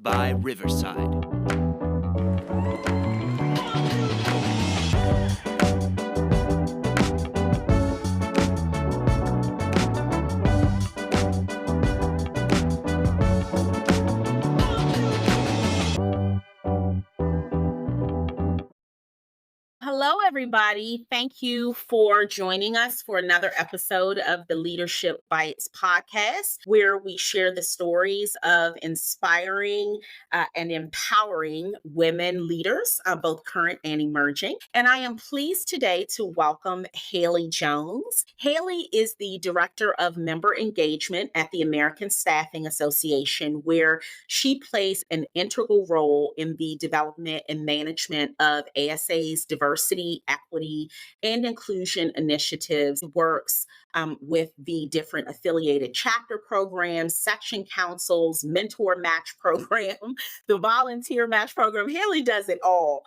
by Riverside. Hello, everybody. Thank you for joining us for another episode of the Leadership Bites podcast, where we share the stories of inspiring and empowering women leaders, both current and emerging. And I am pleased today to welcome Haley Jones. Haley is the Director of Member Engagement at the American Staffing Association, where she plays an integral role in the development and management of ASA's diversity, equity, and inclusion initiatives, works with the different affiliated chapter programs, section councils, mentor match program, the volunteer match program. Haley does it all.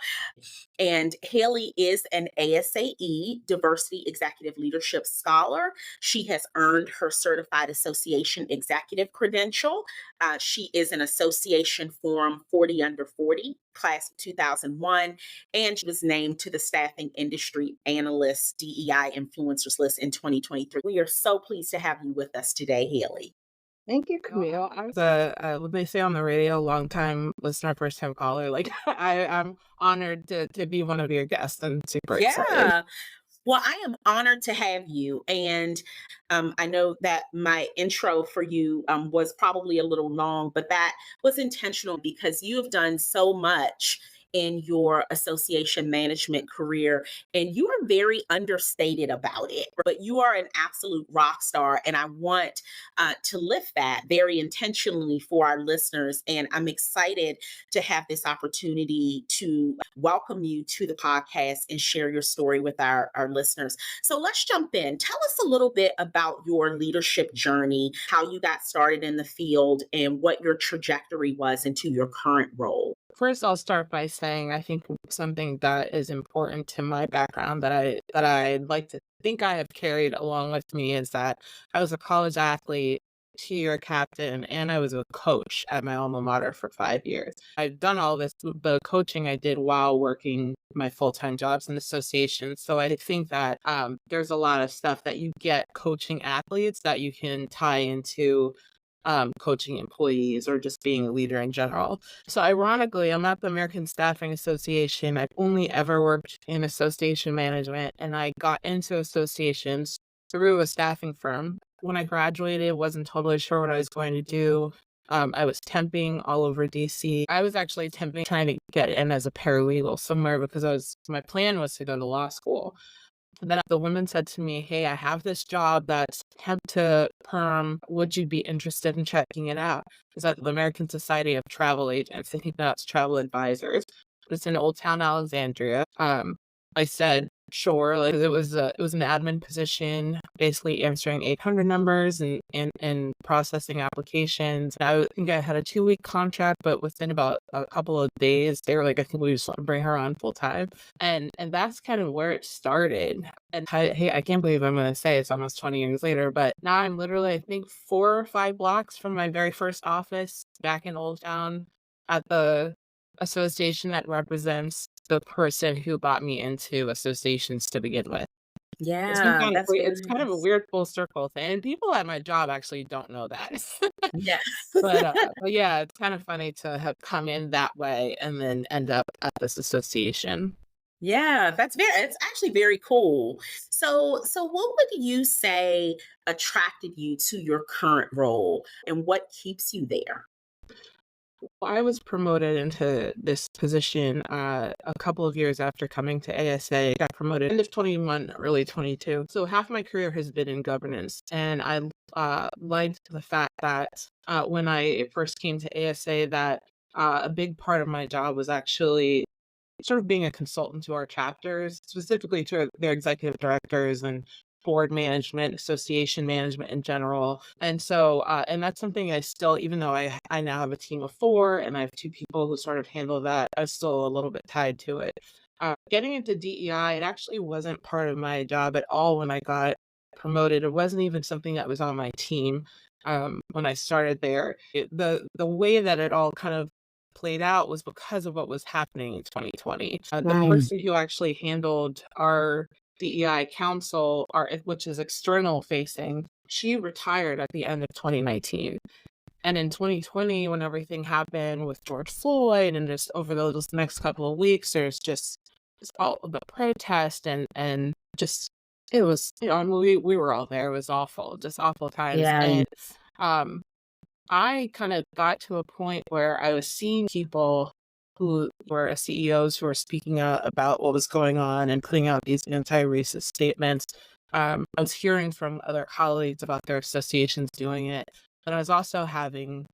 And Haley is an ASAE Diversity Executive Leadership Scholar. She has earned her Certified Association Executive credential. She is an Association Forum 40 Under 40, class of 2001, and she was named to the Staffing Industry Analyst DEI Influencers list in 2023. We are so pleased to have you with us today, Haley. Thank you, Camille. I was what they say on the radio, long time listener, first time caller. Like I'm honored to be one of your guests. I'm super excited. Yeah. Well, I am honored to have you. And I know that my intro for you was probably a little long, but that was intentional because you have done so much in your association management career and you are very understated about it, but you are an absolute rock star. And I want to lift that very intentionally for our listeners. And I'm excited to have this opportunity to welcome you to the podcast and share your story with our listeners. So let's jump in. Tell us a little bit about your leadership journey, how you got started in the field, and what your trajectory was into your current role. First, I'll start by saying I think something that is important to my background that I'd like to think I have carried along with me is that I was a college athlete, 2-year captain, and I was a coach at my alma mater for 5 years. I've done all this, the coaching I did while working my full-time jobs in associations. So I think that there's a lot of stuff that you get coaching athletes that you can tie into coaching employees or just being a leader in general. So ironically, I'm at the American Staffing Association. I've only ever worked in association management, and I got into associations through a staffing firm. When I graduated, wasn't totally sure what I was going to do. I was temping all over DC. I was actually temping, trying to get in as a paralegal somewhere because my plan was to go to law school. And then the woman said to me, "Hey, I have this job that's temp to perm. Would you be interested in checking it out?" It's at the American Society of Travel Agents. I think that's travel advisors. It's in Old Town Alexandria. I said, sure. Like it was an admin position, basically answering 800 numbers and processing applications. I think I had a 2-week contract, but within about a couple of days, they were like, "I think we just want to bring her on full time." And that's kind of where it started. And hey, I can't believe I'm going to say it's almost 20 years later, but now I'm literally, I think, 4 or 5 blocks from my very first office back in Old Town at the association that represents the person who got me into associations to begin with. It's been Yeah, kind of that's weird. It's very kind of a nice. weird full circle thing, and people at my job actually don't know that. Yes. But yeah, it's kind of funny to have come in that way and then end up at this association. Yeah, it's actually very cool. So what would you say attracted you to your current role and what keeps you there? Well, I was promoted into this position a couple of years after coming to ASA. Got promoted end of 21, early 22. So half my career has been in governance, and I liked the fact that when I first came to ASA, that a big part of my job was actually sort of being a consultant to our chapters, specifically to their executive directors and board management, association management in general. And so, and that's something I still, even though I now have a team of 4 and I have 2 people who sort of handle that, I'm still a little bit tied to it. Getting into DEI, it actually wasn't part of my job at all when I got promoted. It wasn't even something that was on my team when I started there. The way that it all kind of played out was because of what was happening in 2020. The Mm. person who actually handled our DEI council, which is external facing, she retired at the end of 2019. And in 2020, when everything happened with George Floyd, and just over those next couple of weeks, there's just all of the protest and just it was, I mean, we were all there. It was awful, just awful times. Yeah. And um I kind of got to a point where I was seeing people who were CEOs who were speaking out about what was going on and putting out these anti-racist statements. I was hearing from other colleagues about their associations doing it, but I was also having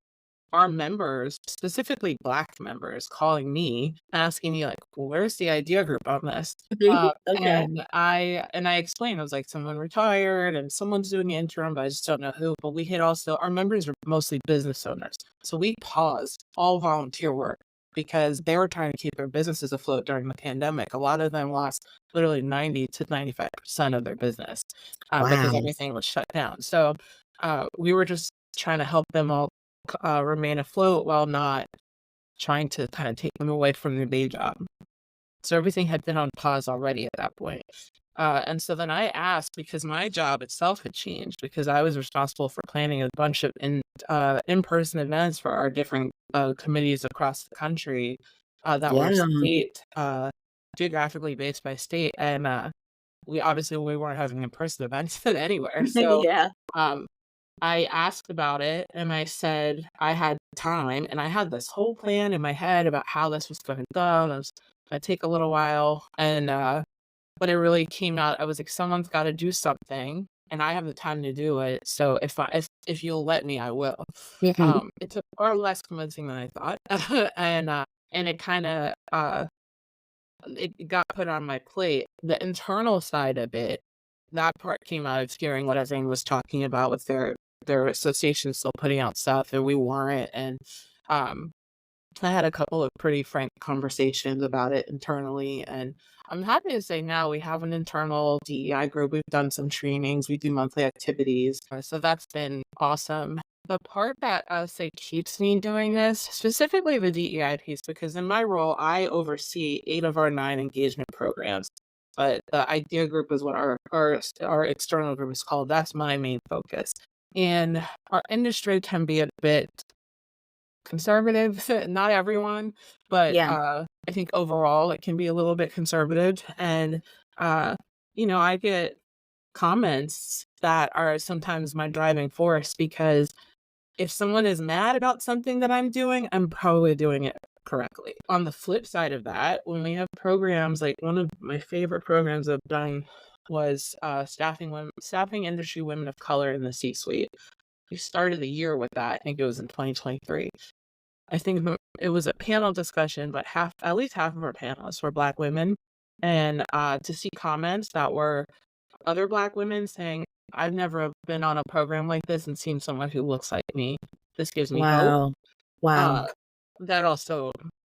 our members, specifically Black members, calling me, asking me like, "Well, where's the idea group on this?" Mhm. Okay. And I explained, I was like, "Someone retired and someone's doing the interim, but I just don't know who." But we had also our members are mostly business owners, so we paused all volunteer work because they were trying to keep their businesses afloat during the pandemic. A lot of them lost literally 90 to 95% of their business because Wow. everything was shut down. So we were just trying to help them all remain afloat while not trying to kind of take them away from their day job. So everything had been on pause already at that point. And so then I asked because my job itself had changed because I was responsible for planning a bunch of in-person events for our different committees across the country that were Yeah. geographically based by state. And we weren't having in-person events anywhere. So Yeah. um, I asked about it and I said I had time and I had this whole plan in my head about how this was going to go. It was gonna take a little while. And but it really came out, I was like, someone's gotta do something and I have the time to do it. So if you'll let me, I will. Mhm. It took far less convincing than I thought. And it kinda it got put on my plate. The internal side of it, that part came out of hearing what everyone was talking about with their association still putting out stuff and we weren't. And um I had a couple of pretty frank conversations about it internally, and I'm happy to say now we have an internal DEI group. We've done some trainings, we do monthly activities, so that's been awesome. The part that I would say keeps me doing this, specifically the DEI piece, because in my role, I oversee 8 of our 9 engagement programs. But the idea group is what our external group is called. That's my main focus. And our industry can be a bit conservative, not everyone, but, Yeah. I think overall it can be a little bit conservative, and, uh, I get comments that are sometimes my driving force because if someone is mad about something that I'm doing, I'm probably doing it correctly. On the flip side of that, when we have programs, like one of my favorite programs I've done was, staffing industry women of color in the C-suite. We started the year with that, I think it was in 2023. I think it was a panel discussion, but at least half of our panelists were Black women, and, to see comments that were other Black women saying, "I've never been on a program like this and seen someone who looks like me. This gives me hope." Wow. Wow. Uh, that also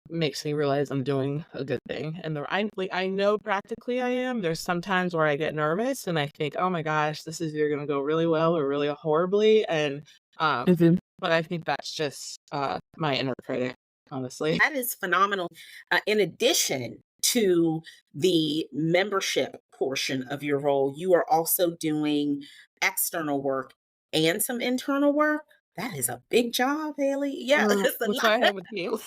makes me realize I'm doing a good thing, and I know practically I am. There's some times where I get nervous and I think, "Oh my gosh, this is either gonna go really well or really horribly," and, um, Mhm. but I think that's just, my inner critic, honestly. That is phenomenal. In addition to the membership portion of your role, you are also doing external work and some internal work. That is a big job, Haley. Yeah, it's a That's why I lot. have with you.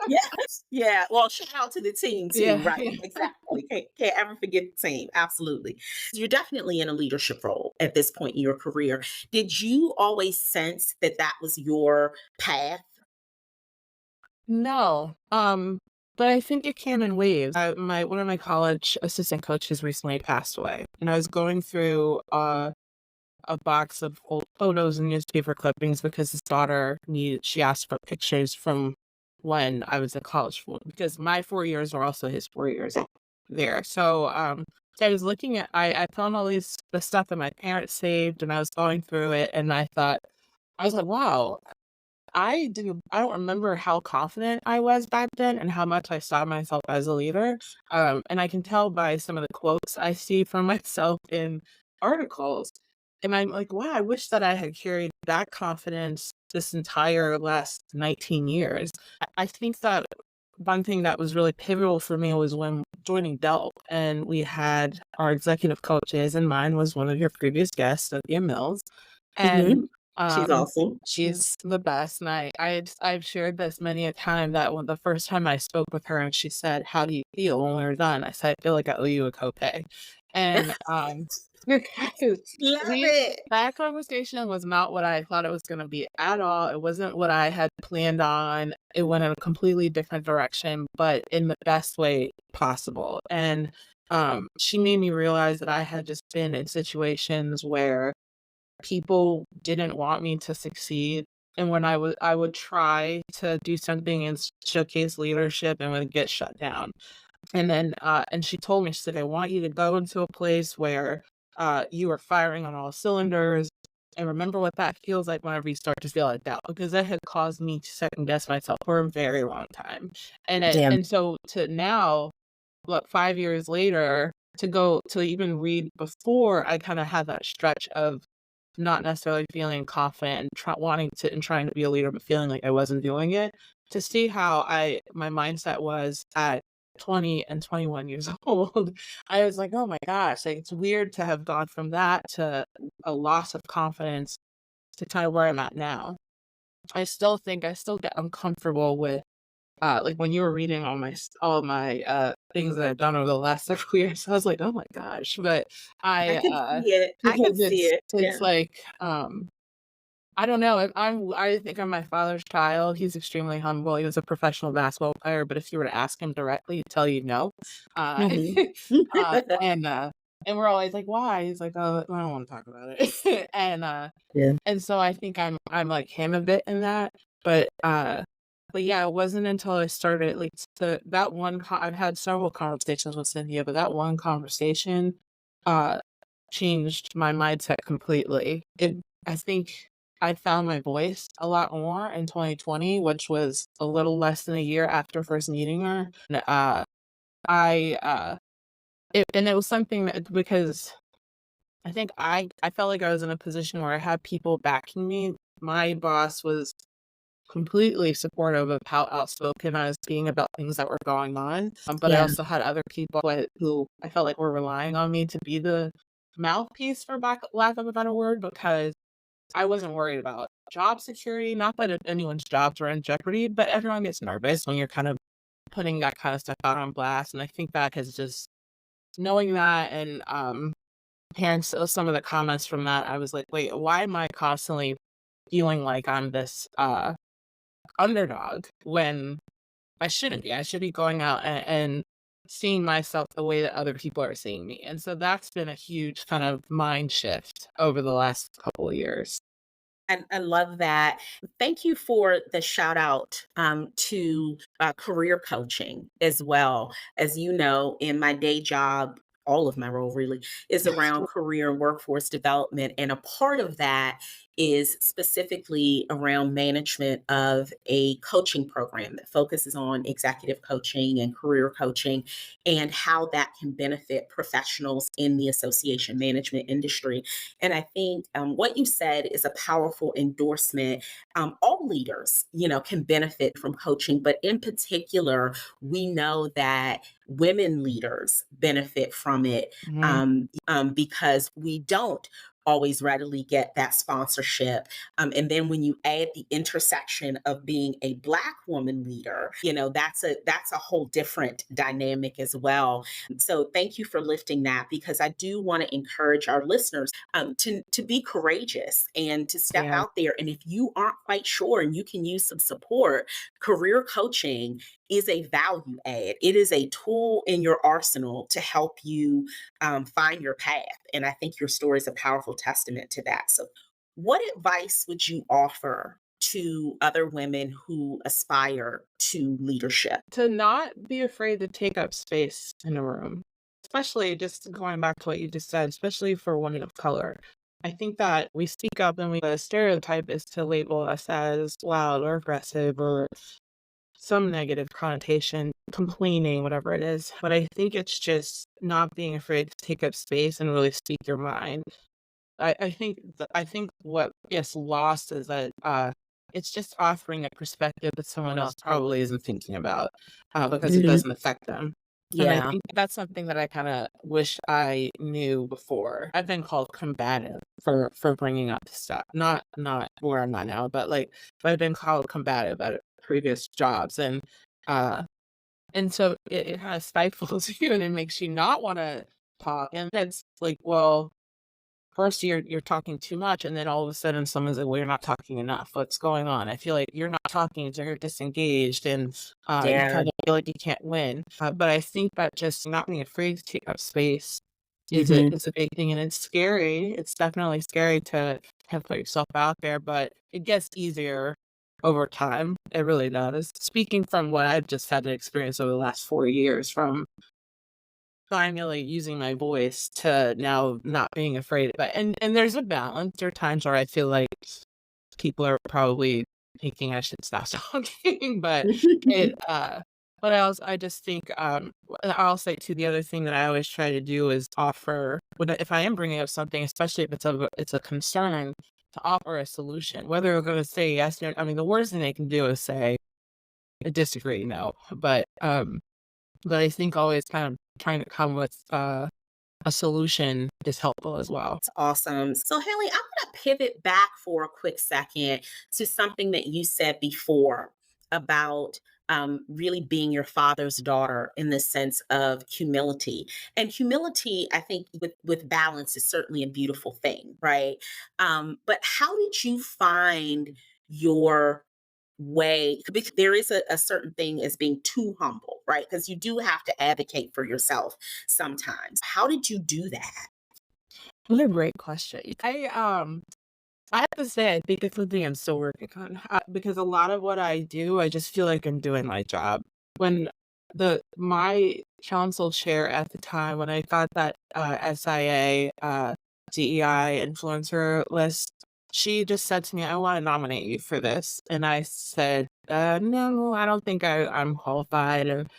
Yes. Yeah. Well, shout out to the team too. Yeah, Right. yeah. Exactly. Can't ever forget the team. Absolutely. You're definitely in a leadership role at this point in your career. Did you always sense that that was your path? No, but I think it came in waves. One of my college assistant coaches recently passed away, and I was going through, a box of old photos and newspaper clippings because his daughter she asked for pictures from when I was in college for because my 4 years are also his 4 years there. So I was looking at I found all the stuff that my parents saved, and I was going through it, and I was like, "Wow, I don't remember how confident I was back then and how much I saw myself as a leader." And I can tell by some of the quotes I see from myself in articles. And I'm like, wow, I wish that I had carried that confidence this entire last 19 years. I think that one thing that was really pivotal for me was when joining Delp, and we had our executive coaches, and mine was one of your previous guests, Cynthia Mills. And Mhm. She's awesome. she's the best. And I've shared this many a time that when the first time I spoke with her and she said, "How do you feel when we're done?" I said, "I feel like I owe you a copay." And because Love we it. that conversation was not what I thought it was gonna be at all. It wasn't what I had planned on. It went in a completely different direction, but in the best way possible. And she made me realize that I had just been in situations where people didn't want me to succeed, and when I would try to do something and showcase leadership and would get shut down. And then, and she told me, she said, "I want you to go into a place where, you are firing on all cylinders, and remember what that feels like whenever you start to feel like doubt," because that had caused me to second guess myself for a very long time. Damn. And so to now, look, 5 years later, to go to even read before I kinda had that stretch of not necessarily feeling confident and wanting to and trying to be a leader, but feeling like I wasn't doing it, to see how I my mindset was at 20 and 21 years old, I was like, "Oh my gosh," like, it's weird to have gone from that to a loss of confidence to kinda where I'm at now. I still get uncomfortable with, like, when you were reading all my, things that I've done over the last several years, I was like, "Oh my gosh," but I I, can see it. I can because see it. it's Yeah. like, I don't know, I think I'm my father's child. He's extremely humble. He was a professional basketball player, but if you were to ask him directly, he'd tell you no. Uh, Mhm. uh, and, uh, and we're always like, "Why?" He's like, "Oh, I don't wanna talk about it." Yeah. And so I think I'm like him a bit in that, but, but yeah, it wasn't until I started, like, that one I've had several conversations with Cynthia, but that one conversation, uh, changed my mindset completely. I think I found my voice a lot more in 2020, which was a little less than a year after first meeting her. And, I, and it was something that because I think I felt like I was in a position where I had people backing me. My boss was completely supportive of how outspoken I was being about things that were going on, but I Yeah. also had other people who I felt like were relying on me to be the mouthpiece, for lack of a better word, because I wasn't worried about job security. Not that anyone's jobs were in jeopardy, but everyone gets nervous when you're kind of putting that kind of stuff out on blast. And I think that has just knowing that and hearing some of the comments from that, I was like, wait, why am I constantly feeling like I'm this underdog when I shouldn't be? I should be going out and seeing myself the way that other people are seeing me. And so that's been a huge kind of mind shift over the last couple of years. I love that. Thank you for the shout out to career coaching as well. As you know, in my day job, all of my role really is around career and workforce development. And a part of that is specifically around management of a coaching program that focuses on executive coaching and career coaching and how that can benefit professionals in the association management industry. And I think what you said is a powerful endorsement. All leaders, can benefit from coaching, but in particular, we know that women leaders benefit from it Mhm. because we don't always readily get that sponsorship. And then when you add the intersection of being a Black woman leader, that's a whole different dynamic as well. So thank you for lifting that because I do want to encourage our listeners to be courageous and to step Yeah. out there. And if you aren't quite sure and you can use some support, career coaching is a value add. It is a tool in your arsenal to help you find your path. And I think your story is a powerful testament to that. So, what advice would you offer to other women who aspire to leadership? To not be afraid to take up space in a room, especially just going back to what you just said, especially for women of color. I think that we speak up and the stereotype is to label us as loud or aggressive or some negative connotation, complaining, whatever it is. But I think it's just not being afraid to take up space and really speak your mind. I think what gets lost is that it's just offering a perspective that someone else probably isn't thinking about, because it Mhm. doesn't affect them. And I Yeah. think that's something that I kinda wish I knew before. I've been called combative for bringing up stuff, not where I'm at now, but, like, I've been called combative at previous jobs, uh, and so it kinda stifles you and it makes you not wanna talk, and it's like, well, first you're talking too much, and then all of a sudden someone's like, "Well, you're not talking enough. What's going on?" I feel like you're not talking, so you're disengaged, and you Yeah. kind of feel like you can't win. But I think that just not being afraid to take up space Mhm. is a big thing, and it's scary. It's definitely scary to have put yourself out there, but it gets easier over time. It really does. Speaking from what I've just had to experience over the last 4 years, from finally using my voice to now not being afraid, but and there's a balance. There are times where I feel like people are probably thinking I should stop talking, it, but I just think, I'll say too, the other thing that I always try to do is offer if I am bringing up something, especially if it's a concern, to offer a solution. Whether they're gonna say yes or I mean, the worst thing they can do is say, "I disagree, no." But I think always kind of trying to come with, a solution is helpful as well. That's awesome. So, Haley, I'm going to pivot back for a quick second to something that you said before about really being your father's daughter in the sense of humility. And humility, I think, with balance is certainly a beautiful thing, right? But how did you find your way? Because there is a certain thing as being too humble, right? Because you do have to advocate for yourself sometimes. How did you do that? What a great question. I have to say, I think it's something I'm still working on, because a lot of what I do, I just feel like I'm doing my job. When my council chair at the time, when I got that, SIA, DEI influencer list, she just said to me, "I wanna nominate you for this." And I said, no, I don't think I'm qualified." And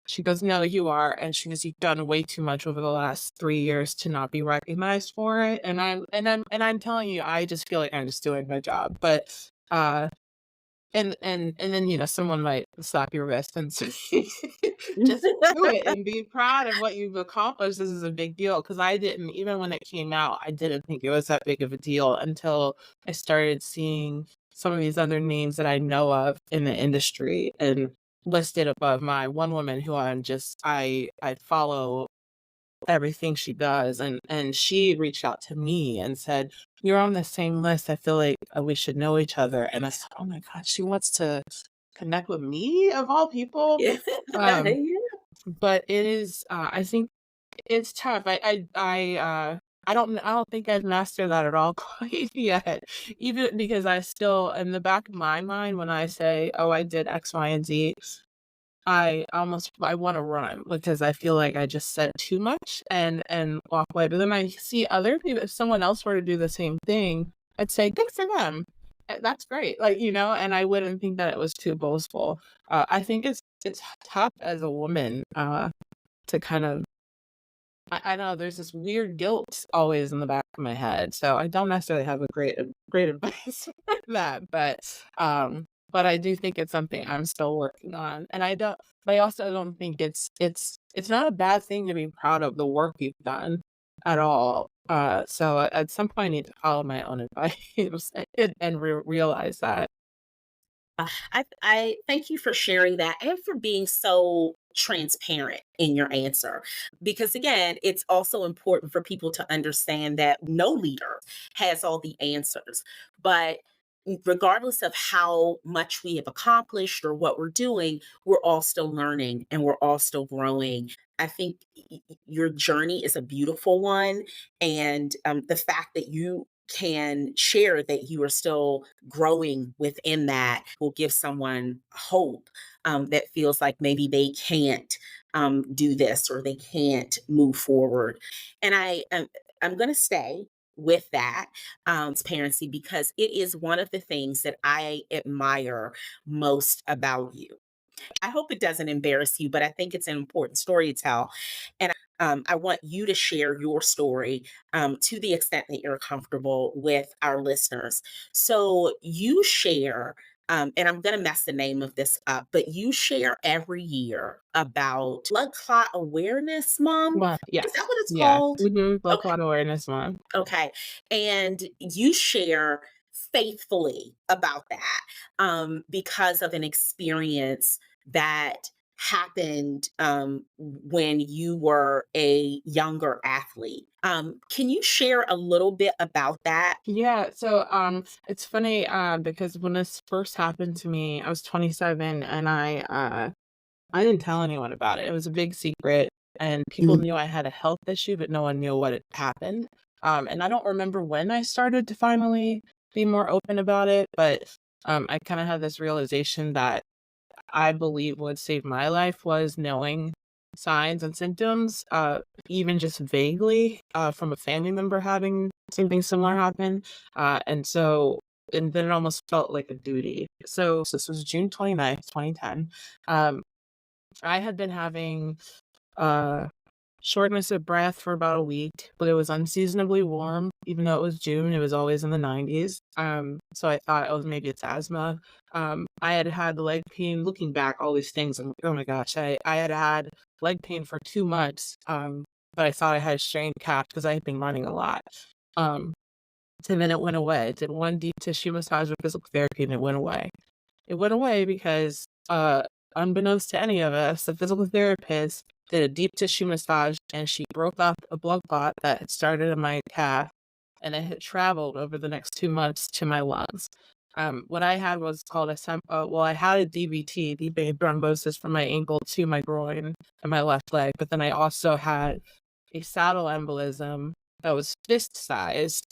she goes, "No, you are." And she goes, "You've done way too much over the last 3 years to not be recognized for it." And I'm telling you, I just feel like I'm just doing my job. But, and then, someone might slap your wrist and say, "Just do it and be proud of what you've accomplished. This is a big deal." Because I didn't even when it came out, I didn't think it was that big of a deal until I started seeing some of these other names that I know of in the industry and listed above my one woman who I follow everything she does, and she reached out to me and said, "You're on the same list. I feel like, we should know each other." And I said, "Oh my god, she wants to connect with me of all people?" Yeah. Um, Yeah. but it is, I think it's tough. I don't think I've mastered that at all quite yet, even because I still in the back of my mind, when I say, "Oh, I did X, Y, and Z," I wanna run because I feel like I just said too much and walk away, but then I see other people if someone else were to do the same thing, I'd say, "Good for them. That's great." Like, and I wouldn't think that it was too boastful. I think it's tough as a woman, to kind of I don't know, there's this weird guilt always in the back of my head, so I don't necessarily have a great advice for that, but I do think it's something I'm still working on, and I also don't think it's not a bad thing to be proud of the work you've done at all, so at some point I need to follow my own advice and realize that. I thank you for sharing that and for being so transparent in your answer. Because again, it's also important for people to understand that no leader has all the answers. But regardless of how much we have accomplished or what we're doing, we're all still learning and we're all still growing. I think your journey is a beautiful one. And the fact that you can share that you are still growing within that will give someone hope that feels like maybe they can't do this or they can't move forward. And I'm going to stay with that transparency because it is one of the things that I admire most about you. I hope it doesn't embarrass you, but I think it's an important story to tell. And I want you to share your story to the extent that you're comfortable with our listeners. So you share, and I'm going to mess the name of this up, but you share every year about Blood Clot Awareness Month. Well, Is that yes. what it's Yeah. called? Blood Okay. clot awareness month. Okay. And you share faithfully about that because of an experience that happened when you were a younger athlete. Can you share a little bit about that? Yeah, so it's funny because when this first happened to me, I was 27 and I didn't tell anyone about it. It was a big secret and people Mm. knew I had a health issue, but no one knew what had happened. And I don't remember when I started to finally be more open about it, but I kind of had this realization that I believe would save my life was knowing signs and symptoms, even just vaguely, from a family member having something similar happen. And then it almost felt like a duty. So this was June 29th, 2010. Um, I had been having uh shortness of breath for about a week, but it was unseasonably warm. Even though it was June, it was always in the 90s. So I thought, oh, maybe it's asthma. I had had leg pain. Looking back, all these things, I'm like, oh my gosh, I had had leg pain for 2 months. But I thought I had a strained calf because I had been running a lot. Um, and then it went away. I did one deep tissue massage with physical therapy, and it went away. It went away because, unbeknownst to any of us, the physical therapist did a deep tissue massage and she broke off a blood clot that had started in my calf and it had traveled over the next 2 months to my lungs. What I had was called I had a DVT, deep vein thrombosis from my ankle to my groin and my left leg, but then I also had a saddle embolism that was fist sized.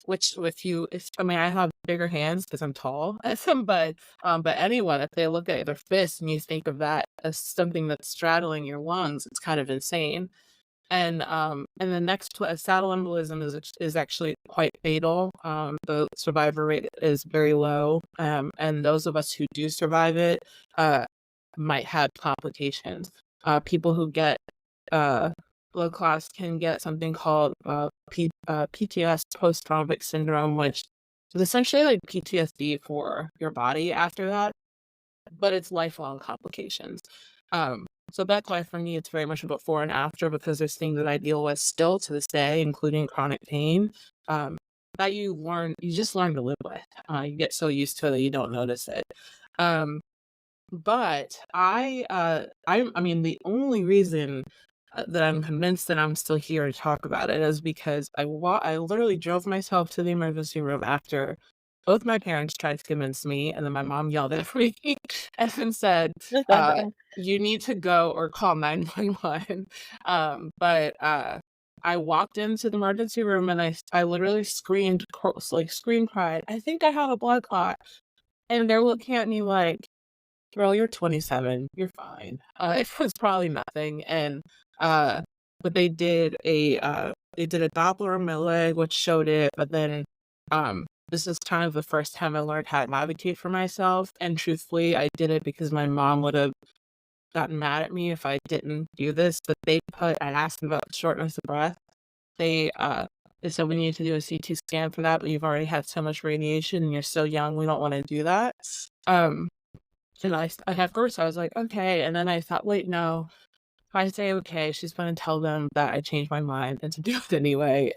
Which if I mean, I have bigger hands because 'cause I'm tall, but anyone, if they look at their fist and you think of that as something that's straddling your lungs, it's kind of insane. And the next saddle embolism is actually quite fatal. The survivor rate is very low, and those of us who do survive it, uh, might have complications. People who get, uh, blood clots can get something called, PTS, post-traumatic syndrome, which is essentially like PTSD for your body after that, but it's lifelong complications. So that's why for me, it's very much a before and after because there's things that I deal with still to this day, including chronic pain, um, that you just learn to live with. You get so used to it that you don't notice it. Um, but I mean, the only reason that I'm convinced that I'm still here to talk about it is because I literally drove myself to the emergency room after both my parents tried to convince me, and then my mom yelled at me and then said, "You need to go or call 911." But I walked into the emergency room and I literally screamed, like scream cried, "I think I have a blood clot," and they're looking at me like, "Girl, you're 27, you're fine." It was probably nothing, and, uh, but they did a Doppler on my leg, which showed it, but then, this is kind of the first time I learned how to advocate for myself, and truthfully, I did it because my mom would've gotten mad at me if I didn't do this, but I asked about shortness of breath. They, uh, they said, "We need to do a CT scan for that, but you've already had so much radiation and you're so young, we don't wanna do that." Um and at first I was like, "Okay," and then I thought, "Wait, no. If I say okay, she's gonna tell them that I changed my mind and to do it anyway."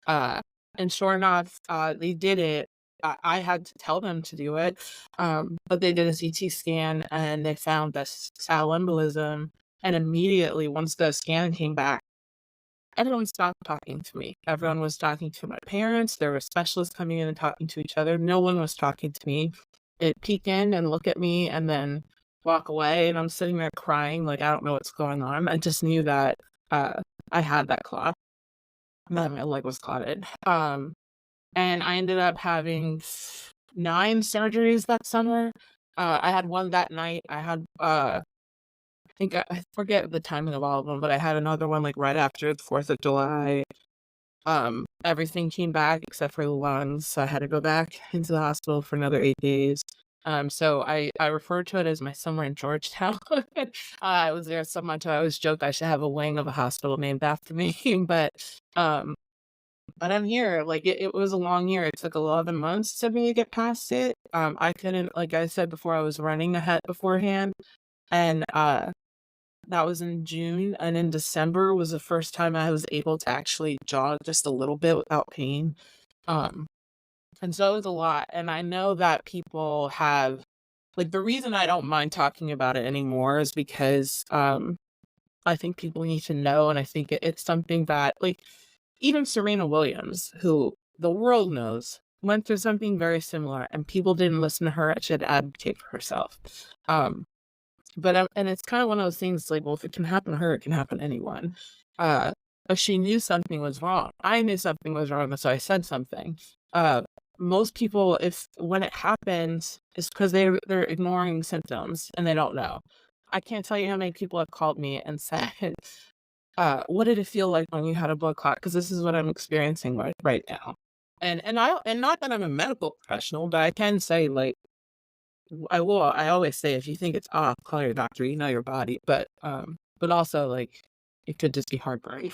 Uh, and sure enough, they did it. I had to tell them to do it, but they did a CT scan and they found this cell embolism, and immediately once the scan came back, everyone stopped talking to me. Everyone was talking to my parents, there were specialists coming in and talking to each other, no one was talking to me. It peek in and look at me and then walk away, and I'm sitting there crying like, I don't know what's going on. I just knew that, uh, I had that clot, that my leg was clotted. And I ended up having 9 surgeries that summer. I had one that night. I think I forget the timing of all of them, but I had another one, like, right after the 4th of July. Everything came back except for the lungs, so I had to go back into the hospital for another 8 days. So I refer to it as my summer in Georgetown. I was there so much I always joke I should have a wing of a hospital named after me, but, um but I'm here, like, it was a long year, it took 11 months to me to get past it, I couldn't like I said before, I was running ahead beforehand, and, that was in June, and in December was the first time I was able to actually jog just a little bit without pain, um, and so it was a lot, and I know that people have like, the reason I don't mind talking about it anymore is because, I think people need to know, and I think it's something that, like, even Serena Williams, who the world knows, went through something very similar, and people didn't listen to her, and she had to advocate for herself. Um, and it's kinda one of those things, like, well, if it can happen to her, it can happen to anyone. Uh, but she knew something was wrong. I knew something was wrong, and so I said something. Uh, Most people, if when it happens, it's because they're ignoring symptoms, and they don't know. I can't tell you how many people have called me and said, "What did it feel like when you had a blood clot? Because this is what I'm experiencing right now." And not that I'm a medical professional, but I can say, like, I always say if you think it's off, call your doctor, you know your body, but also, like, it could just be heartburn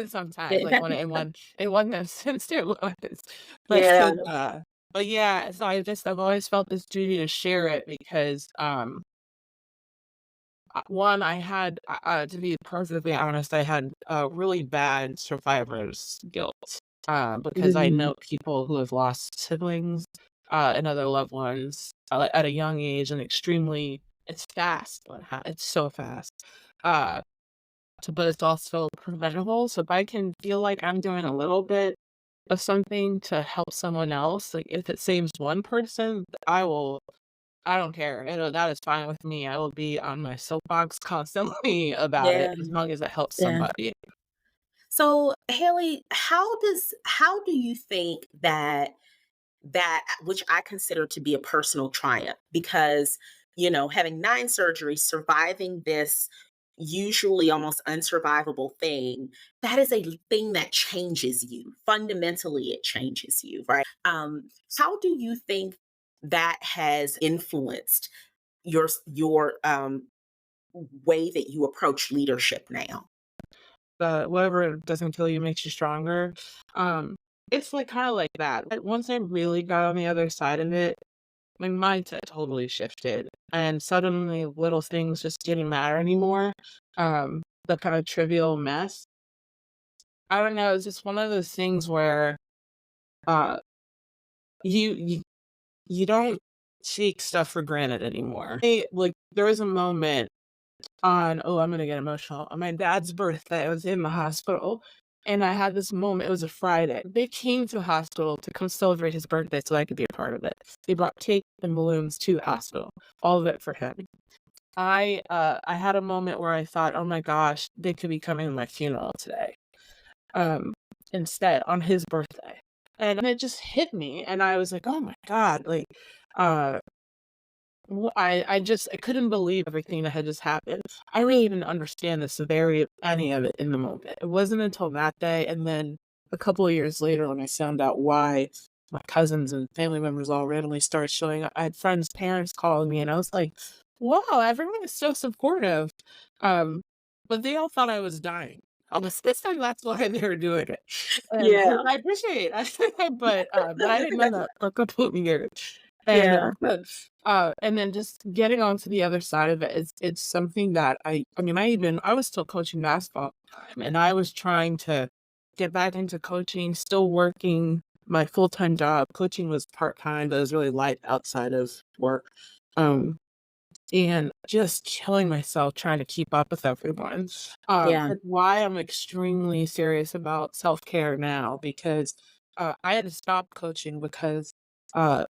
sometimes, like, when in one instance it was. But, Yeah, but yeah, so I've always felt this duty to share it because, 1, I had, to be perfectly honest, I had, really bad survivor's guilt, because I mhm, know people who have lost siblings, and other loved ones, at a young age and extremely it's fast it's so fast, uh, but it's also preventable, so if I can feel like I'm doing a little bit of something to help someone else, like, if it saves one person, I don't care, that is fine with me, I will be on my soapbox constantly about it yeah, as long as it helps yeah. somebody. So, Haley, how do you think that which I consider to be a personal triumph because, having 9 surgeries, surviving this usually almost unsurvivable thing, that is a thing that changes you. Fundamentally, it changes you, right? How do you think that has influenced your way that you approach leadership now? Whatever doesn't kill you makes you stronger. Um, it's, like, kinda like that, but once I really got on the other side of it, my mindset totally shifted, and suddenly little things just didn't matter anymore, the kinda trivial mess. I don't know, it's just one of those things where, uh, you you you don't take stuff for granted anymore. There was a moment I'm gonna get emotional. On my dad's birthday, I was in the hospital, and I had this moment. It was a Friday. They came to the hospital to come celebrate his birthday so I could be a part of it. They brought cake and balloons to the hospital, all of it for him. I had a moment where I thought, "Oh my gosh, they could be coming to my funeral today." Um, Instead, on his birthday. And it just hit me, and I was like, "Oh my god," like, uh I couldn't believe everything that had just happened. I really didn't understand the severity of any of it in the moment. It wasn't until that day, and then a couple of years later when I found out why my cousins and family members all randomly started showing up. I had friends' parents calling me, and I was like, "Wow, everyone is so supportive." Um, but they all thought I was dying. This time that's why they were doing it. And Yeah, which I appreciate. But I didn't know that for a couple of years. And, yeah, and then just getting onto the other side of it, it's something that I mean, I was still coaching basketball at the time, and I was trying to get back into coaching, still working my full-time job. Coaching was part-time, but it was really light outside of work. Um, and just killing myself trying to keep up with everyone. yeah, That's why I'm extremely serious about self-care now because, I had to stop coaching because, uh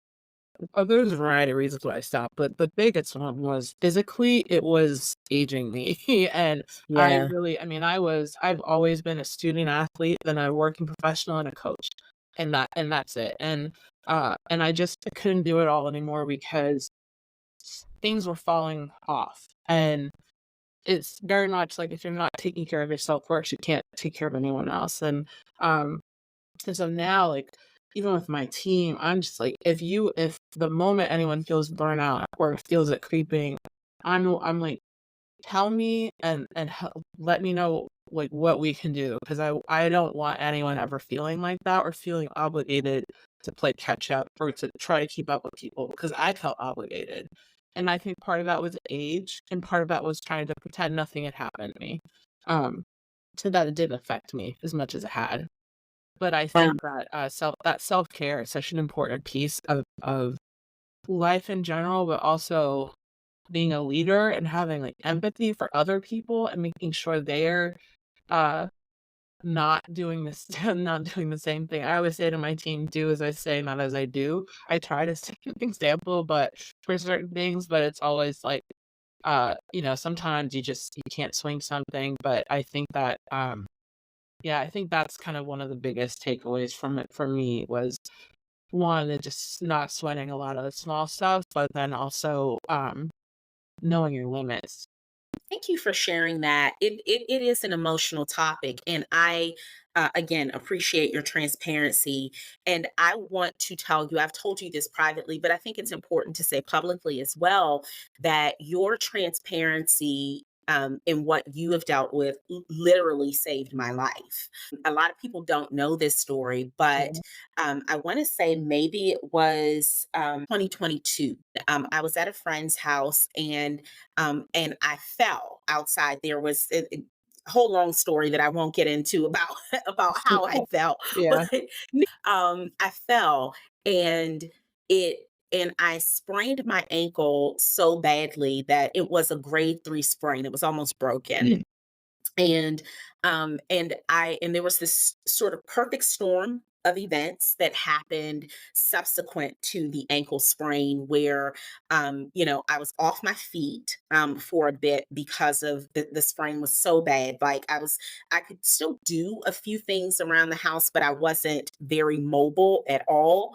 there's a variety of reasons why I stopped, but the biggest one was physically, it was aging me, and yeah, I've always been a student athlete, then a working professional and a coach, and that's it, and I couldn't do it all anymore because things were falling off, and it's very much like if you're not taking care of yourself first, you can't take care of anyone else, um, and so now, like even with my team, I'm just like, if the moment anyone feels burnout or feels it creeping, I'm like, tell me and let me know like what we can do because I don't want anyone ever feeling like that or feeling obligated to play catch up or to try to keep up with people because I felt obligated. And I think part of that was age and part of that was trying to pretend nothing had happened to me. Um, so that it didn't affect me as much as it had. But I think that self-care is such an important piece of life in general, but also being a leader and having, like, empathy for other people and making sure they're, uh, not doing this not doing the same thing. I always say to my team, "Do as I say, not as I do." I try to set an example, but for certain things, but it's always like, sometimes you can't swing something, but I think that, yeah, I think that's kind of one of the biggest takeaways from it for me was, one, just not sweating a lot of the small stuff, but then also, knowing your limits. Thank you for sharing that. It is an emotional topic, and I again appreciate your transparency. And I want to tell you, I've told you this privately, but I think it's important to say publicly as well that your transparency. In what you have dealt with literally saved my life. A lot of people don't know this story, but Yeah. I want to say maybe it was 2022. I was at a friend's house and I fell outside. There was a whole long story that I won't get into about about how I felt, but Yeah. I fell and it and I sprained my ankle so badly that it was a grade 3 sprain. It was almost broken and and there was this sort of perfect storm of events that happened subsequent to the ankle sprain where I was off my feet for a bit because of the sprain was so bad. Like I could still do a few things around the house, but I wasn't very mobile at all.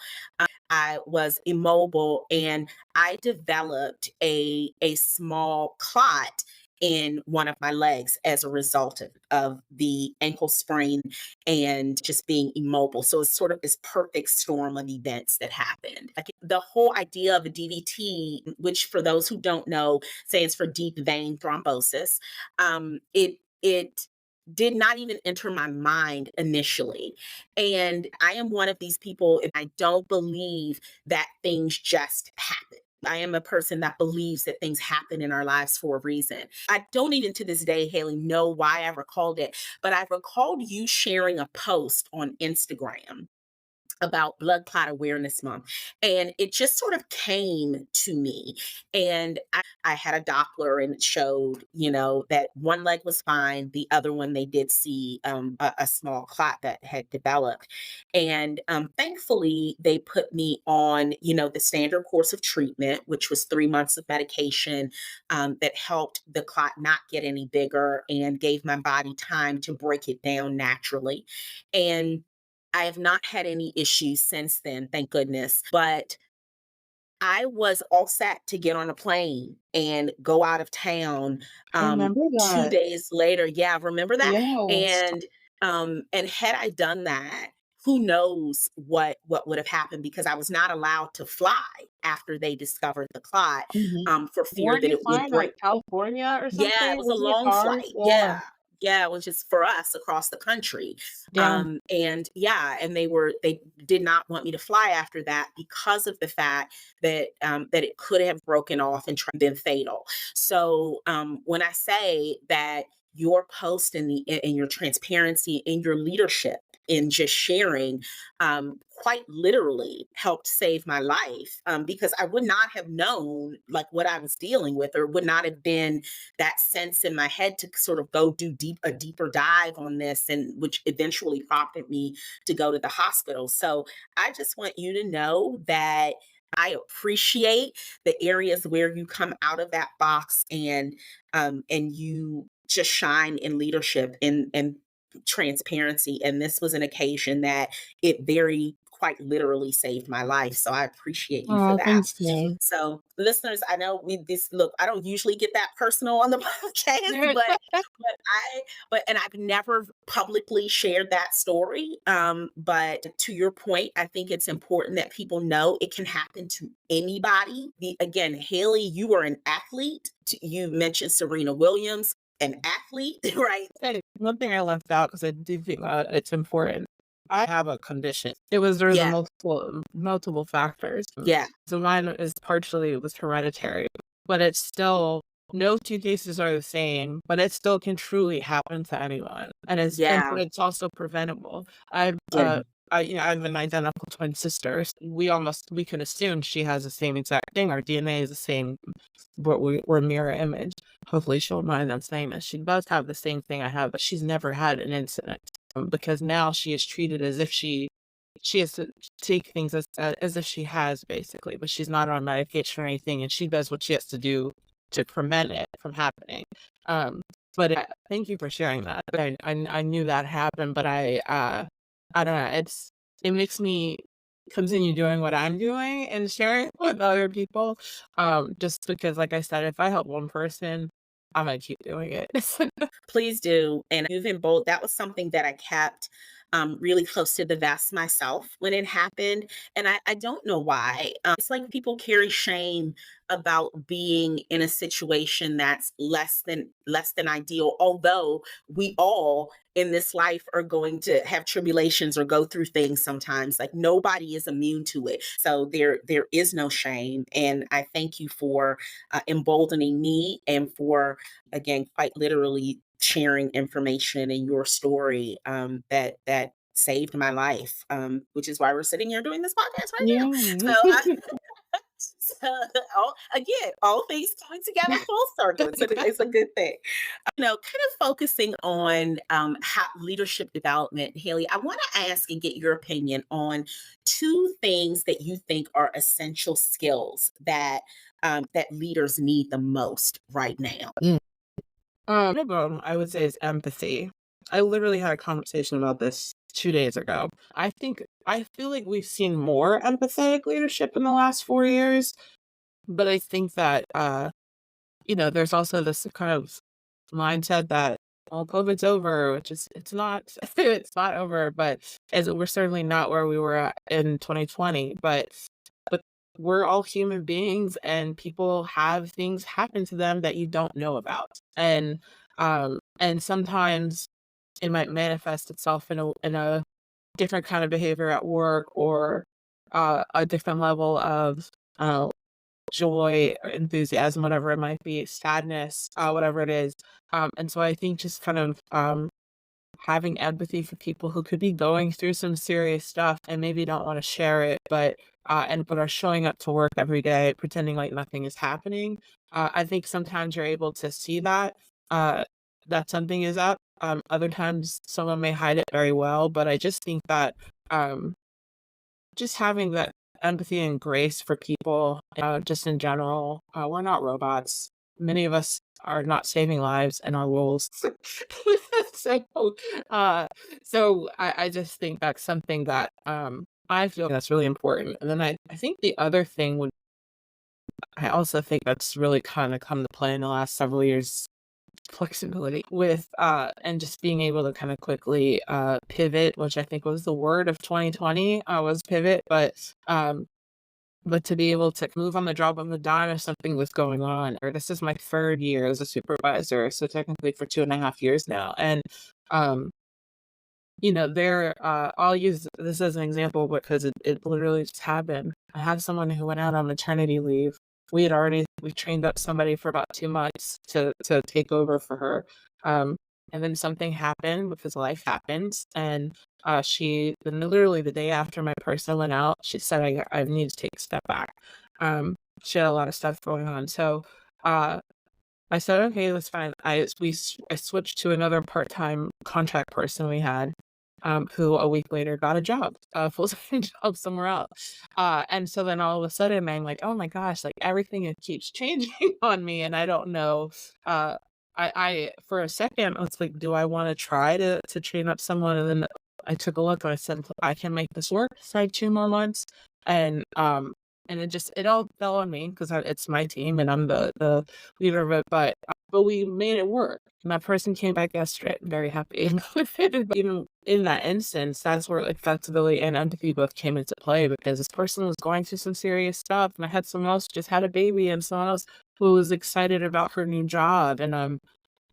I was immobile and I developed a small clot in one of my legs as a result of the ankle sprain and just being immobile. So it's sort of this perfect storm of events that happened. Like the whole idea of a DVT, which for those who don't know, stands for deep vein thrombosis. It did not even enter my mind initially. And I am one of these people, and I don't believe that things just happen. I am a person that believes that things happen in our lives for a reason. I don't even to this day, Haley, know why I recalled it, but I recalled you sharing a post on Instagram about Blood Clot Awareness Month. And it just sort of came to me. And I had a Doppler and it showed, that one leg was fine. The other one, they did see a small clot that had developed. And thankfully, they put me on, the standard course of treatment, which was 3 months of medication that helped the clot not get any bigger and gave my body time to break it down naturally. And I have not had any issues since then, thank goodness. But I was all set to get on a plane and go out of town, I remember 2 that. days later. Yeah, remember that? Yes. And had I done that, who knows what would have happened because I was not allowed to fly after they discovered the clot, Mhm. for fear Where'd that you it would find, break. like, California or Yeah, it something? was a Wasn't it long ours? flight. Yeah. Yeah. Yeah, it was just for us across the country. Yeah. And yeah, and they did not want me to fly after that because of the fact that it could have broken off and been fatal. So when I say that your post and your transparency and your leadership in just sharing quite literally helped save my life because I would not have known like what I was dealing with or would not have been that sense in my head to sort of go do a deeper dive on this and which eventually prompted me to go to the hospital. So I just want you to know that I appreciate the areas where you come out of that box and you just shine in leadership and transparency. And this was an occasion that it very quite literally saved my life. So I appreciate you for Oh, that. thank you. So, listeners, I know we this look. I don't usually get that personal on the podcast, but and I've never publicly shared that story. But to your point, I think it's important that people know it can happen to anybody. Again, Haley, you are an athlete. You mentioned Serena Williams, an athlete, right? Hey, one thing I left out because I do think it's important. I have a condition. There's a Yeah, multiple factors. yeah, So mine is partially it was hereditary, but it's still no two cases are the same, but it still can truly happen to anyone. But yeah, it's also preventable. I've yeah, I have an identical twin sister. We can assume she has the same exact thing. Our DNA is the same, but we're mirror image. Hopefully she'll mind I'm saying this. She does have the same thing I have, but she's never had an incident. Because now she is treated as if she has to take things as if she has basically, but she's not on medication or anything, and she does what she has to do to prevent it from happening. Um, but thank you for sharing that. I knew that happened, but I don't know. It makes me continue doing what I'm doing and sharing with other people. Just because, like I said, if I help one person, I'm gonna keep doing it. please do. And moving bold, that was something that I kept really close to the vest myself when it happened. And I don't know why. It's like people carry shame about being in a situation that's less than ideal. Although we all in this life are going to have tribulations or go through things sometimes. Like nobody is immune to it. So there is no shame. And I thank you for emboldening me and for again, quite literally sharing information in your story that saved my life, which is why we're sitting here doing this podcast right now. Yeah. So, so all things coming together full circle. It's a good thing. Kind of focusing on how leadership development, Haley, I want to ask and get your opinion on two things that you think are essential skills that leaders need the most right now. One of 'em, I would say is empathy. I literally had a conversation about this 2 days ago. I feel like we've seen more empathetic leadership in the last 4 years, but I think that, there's also this kind of mindset that, "Well, COVID's over," which is it's not it's not over, but as we're certainly not where we were at in 2020, but we're all human beings and people have things happen to them that you don't know about. And sometimes it might manifest itself in a different kind of behavior at work or a different level of uh, joy or enthusiasm, whatever it might be, sadness, whatever it is. And so I think just kind of having empathy for people who could be going through some serious stuff and maybe don't want to share it, but are showing up to work every day pretending like nothing is happening. I think sometimes you're able to see uh, that something is up. Other times someone may hide it very well, but I just think that um, just having that empathy and grace for people, just in general. We're not robots. Many of us are not saving lives in our roles. so, uh, so I just think that's something that I feel that's really important. And then I think the other thing I also think that's really kind of come to play in the last several years flexibility with and just being able to kind of quickly pivot, which I think was the word of 2020, was pivot, but to be able to move on the job on the dime if something was going on. Or this is my third year as a supervisor, so technically for 2.5 years now. And um I'll use this as an example because it literally just happened. I have someone who went out on maternity leave. We trained up somebody for about 2 months to take over for her. Um, and then something happened because life happens. And then literally the day after my person went out, she said, I need to take a step back. She had a lot of stuff going on. So uh I said, okay, that's fine. I switched to another part-time contract person we had, who a week later got a job, a full-time job somewhere else. And so then all of a sudden I'm like, oh my gosh, like everything keeps changing on me and I don't know. Uh, I for a second I was like, do I want to try to train up someone? And then I took a look and I said, I can make this work for like 2 more months. And, it all fell on me because it's my team and I'm the leader of it. But we made it work. And that person came back yesterday, very happy with it. But even in that instance, that's where like flexibility and empathy both came into play because this person was going through some serious stuff. And I had someone else who just had a baby and someone else who was excited about her new job. And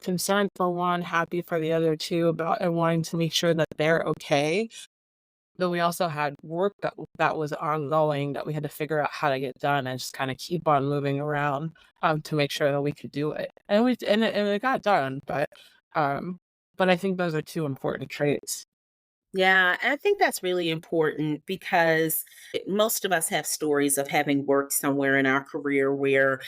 concerned for one, happy for the other two about and wanting to make sure that they're okay. But we also had work that was ongoing that we had to figure out how to get done and just kind of keep on moving around to make sure that we could do it. And it got done, um but I think those are two important traits. Yeah, and I think that's really important because most of us have stories of having worked somewhere in our career where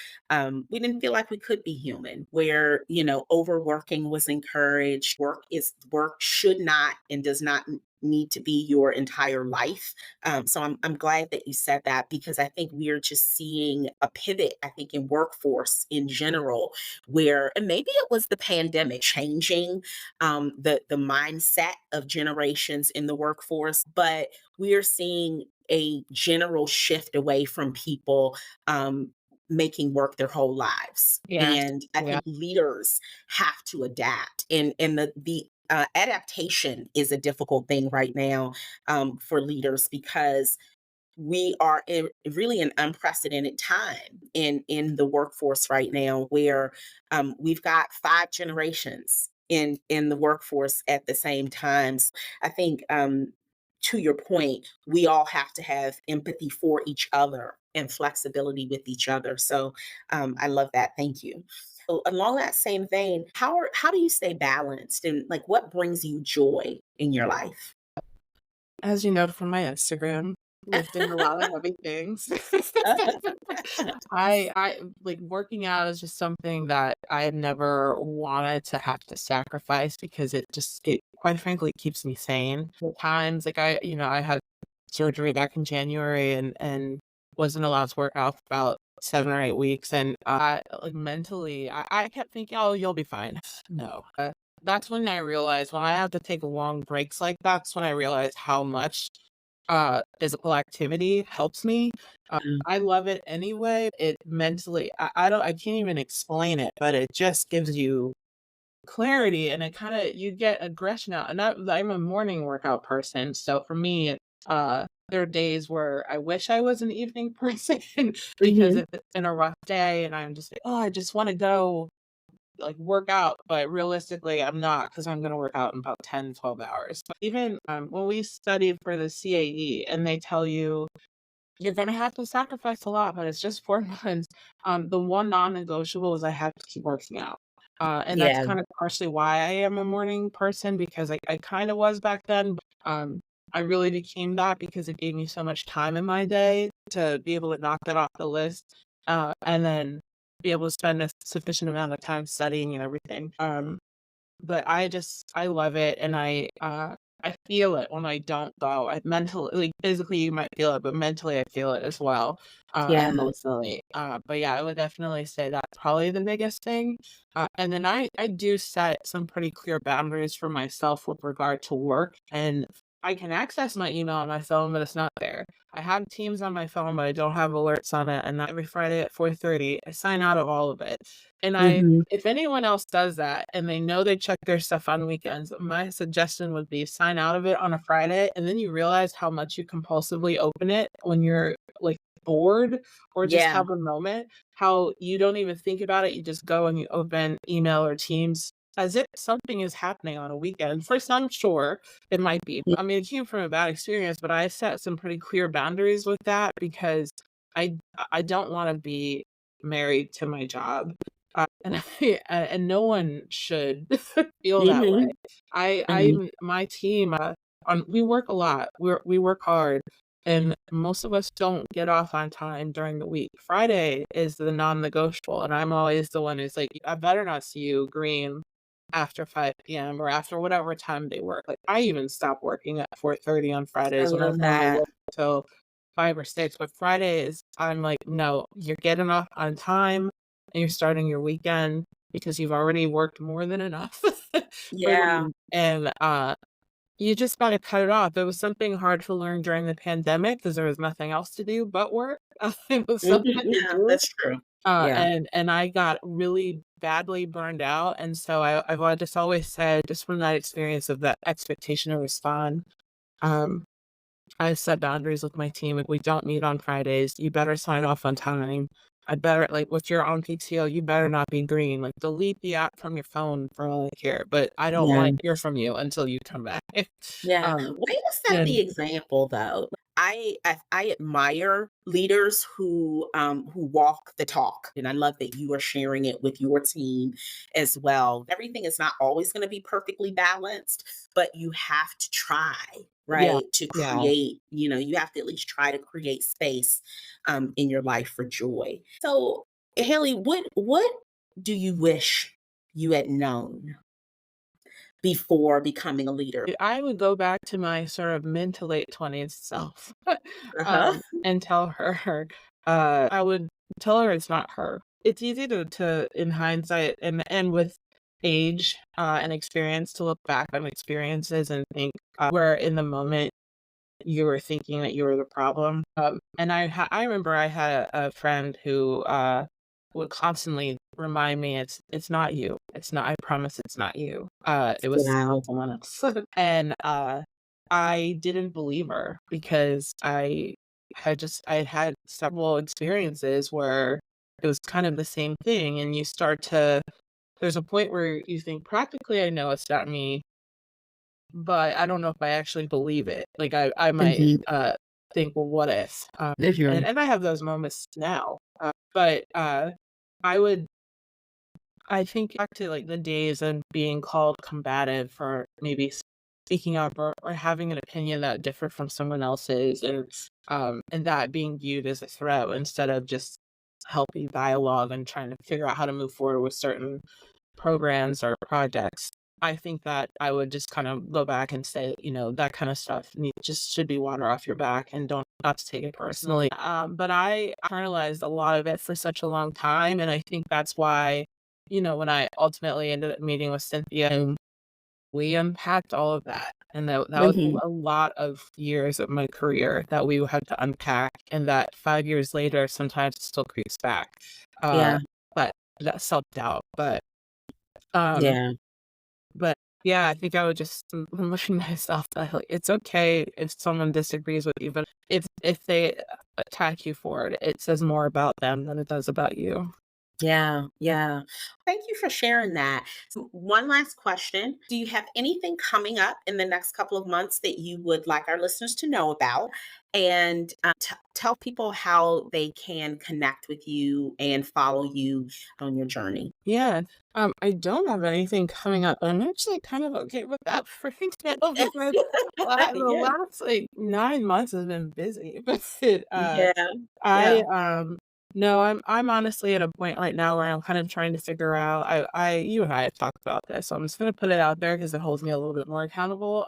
we didn't feel like we could be human, where overworking was encouraged. Work should not and does not need to be your entire life. So I'm glad that you said that because I think we're just seeing a pivot. I think in workforce in general, where and maybe it was the pandemic changing the mindset of generations in the workforce, but we're seeing a general shift away from people making work their whole lives. Yes. And I Yeah. think leaders have to adapt, and the adaptation is a difficult thing right now for leaders because we are in really an unprecedented time in the workforce right now where we've got five generations in the workforce at the same time. I think to your point, we all have to have empathy for each other and flexibility with each other. So I love that. Thank you. So along that same vein, how do you stay balanced and like what brings you joy in your life? As you know from my Instagram, lifting a lot of heavy things. I like, working out is just something that I have never wanted to have to sacrifice because it quite frankly keeps me sane. At times, like, I had surgery back in January and wasn't allowed to work out for about 7 or 8 weeks, and I like, mentally, I kept thinking, "Oh, you'll be fine." No. That's when I realized when I have to take long breaks like that's when I realized how much, physical activity helps me. I love it anyway. It mentally I can't even explain it, but it just gives you clarity and it kinda you get aggression out, and I'm a morning workout person, so for me, there are days where I wish I was an evening person because Mhm. if it's been a rough day and I'm just like, "Oh, I just wanna go like work out," but realistically I'm not because I'm gonna work out in about 10, 12 hours. But even when we studied for the CAE and they tell you you're gonna have to sacrifice a lot, but it's just 4 months. The one non-negotiable is I have to keep working out. And that's Yeah. kind of partially why I am a morning person because I kind of was back then. But, I really became that because it gave me so much time in my day to be able to knock that off the list, and then be able to spend a sufficient amount of time studying and everything. But I love it, and I feel it when I don't go. I mentally like, physically, you might feel it, but mentally, I feel it as well, and Yeah. emotionally. But yeah, I would definitely say that's probably the biggest thing. And then I do set some pretty clear boundaries for myself with regard to work, and I can access my email on my phone, but it's not there. I have Teams on my phone, but I don't have alerts on it, and every Friday at 4:30, I sign out of all of it. And Mhm. if anyone else does that and they know they check their stuff on weekends, my suggestion would be sign out of it on a Friday, and then you realize how much you compulsively open it when you're, like, bored or just Yeah. have a moment, how you don't even think about it, you just go and you open email or Teams as if something is happening on a weekend. For some, sure, it might be. Yeah. I mean, it came from a bad experience, but I set some pretty clear boundaries with that because I I don't wanna be married to my job. And and no one should feel that way. Mhm. I Mhm. even my team, we work a lot. We work hard, and most of us don't get off on time during the week. Friday is the non-negotiable, and I'm always the one who's like, "I better not see you green after 5 PM or after whatever time they work." Like, I even stop working at 4:30 on I Fridays when I love normally that. work till 5 or 6, but Fridays, I'm like, "No, you're getting off on time, and you're starting your weekend because you've already worked more than enough for the Yeah. week." And, You just gotta cut it off. It was something hard to learn during the pandemic because there was nothing else to do but work. It was Mhm, something to yeah, do, that's true. Yeah, and I got really badly burned out, and so I've just always said, just from that experience of that expectation to respond, um, I set boundaries with my team. If we don't meet on Fridays, you better sign off on time. I better like, with your on PTO, you better not be green. Like, delete the app from your phone for all I care, but I don't yeah. wanna hear from you until you come back. Yeah. Um, Way to set the and example though. I admire leaders who walk the talk. And I love that you are sharing it with your team as well. Everything is not always going to be perfectly balanced, but you have to try, yeah, right? To yeah. create, you have to at least try to create space in your life for joy. So Haley, what do you wish you had known before becoming a leader? I would go back to my sort of mid to late 20s self, Uh-huh. and tell her, I would tell her it's not her. It's easy to in hindsight and with age, and experience to look back on experiences and think, where in the moment you were thinking that you were the problem. And I remember I had a friend who, would constantly remind me, "It's not you. It's not I promise it's not you. It was Wow. someone else." And, I didn't believe her because I had had several experiences where it was kind of the same thing, and you start to there's a point where you think, "Practically, I know it's not me, but I don't know if I actually believe it." Like, I might, Mhm. think, "Well, what if?" Mhm. And I have those moments now, but, I would I think back to, like, the days of being called combative for maybe speaking up or having an opinion that differed from someone else's, and that being viewed as a threat instead of just healthy dialogue and trying to figure out how to move forward with certain programs or projects. I think that I would just kind of go back and say, that kind of stuff just should be water off your back and don't not to take it personally. But I internalized a lot of it for such a long time, and I think that's why, when I ultimately ended up meeting with Cynthia, and we unpacked all of that, and that was Mhm. a lot of years of my career that we had to unpack, and that 5 years later, sometimes it still creeps back. Uh, Yeah. but that self doubt, um, Yeah. but yeah, I think I would just remind myself that, like, it's okay if someone disagrees with you, but if they attack you for it, it says more about them than it does about you. Yeah. Yeah. Thank you for sharing that. So one last question. Do you have anything coming up in the next couple of months that you would like our listeners to know about? And tell people how they can connect with you and follow you on your journey. Yeah, I don't have anything coming up. I'm actually kind of okay with that for now because the Yeah. last like 9 months has been busy. But Yeah. I Yeah. no, I'm honestly at a point right now where I'm kind of trying to figure out. You and I have talked about this, so I'm just gonna put it out there because it holds me a little bit more accountable.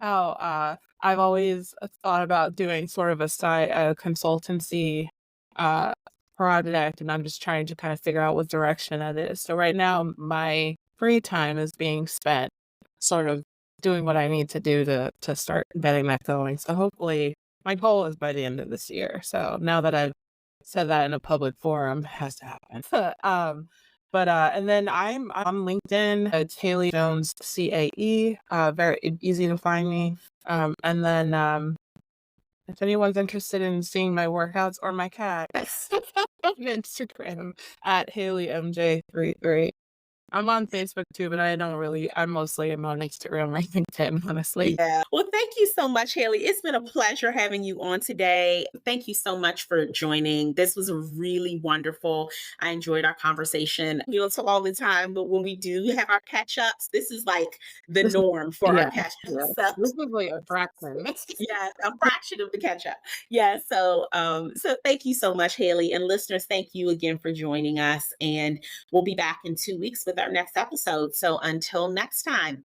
How I've always thought about doing sort of a side consultancy. Uh, Project, and I'm just trying to kind of figure out what direction that is. So right now, my free time is being spent sort of doing what I need to do to start getting that going. So hopefully, my goal is by the end of this year. So now that I've said that in a public forum, it has to happen. And then I'm on LinkedIn. It's Haley Jones CAE. Very easy to find me. And then if anyone's interested in seeing my workouts or my cat on Instagram at HaleyMJ33. I'm on Facebook too, but I'm mostly am on Instagram or LinkedIn, honestly. Yeah. Well, thank you so much, Haley. It's been a pleasure having you on today. Thank you so much for joining. This was really wonderful. I enjoyed our conversation. We don't talk all the time, but when we do have our catch ups, this is like the This is norm for our yeah, catch yeah. ups. So, This is like a fraction. yeah, a fraction of the catch up. Yeah. So thank you so much, Haley. And listeners, thank you again for joining us. And we'll be back in 2 weeks with our next episode. So until next time.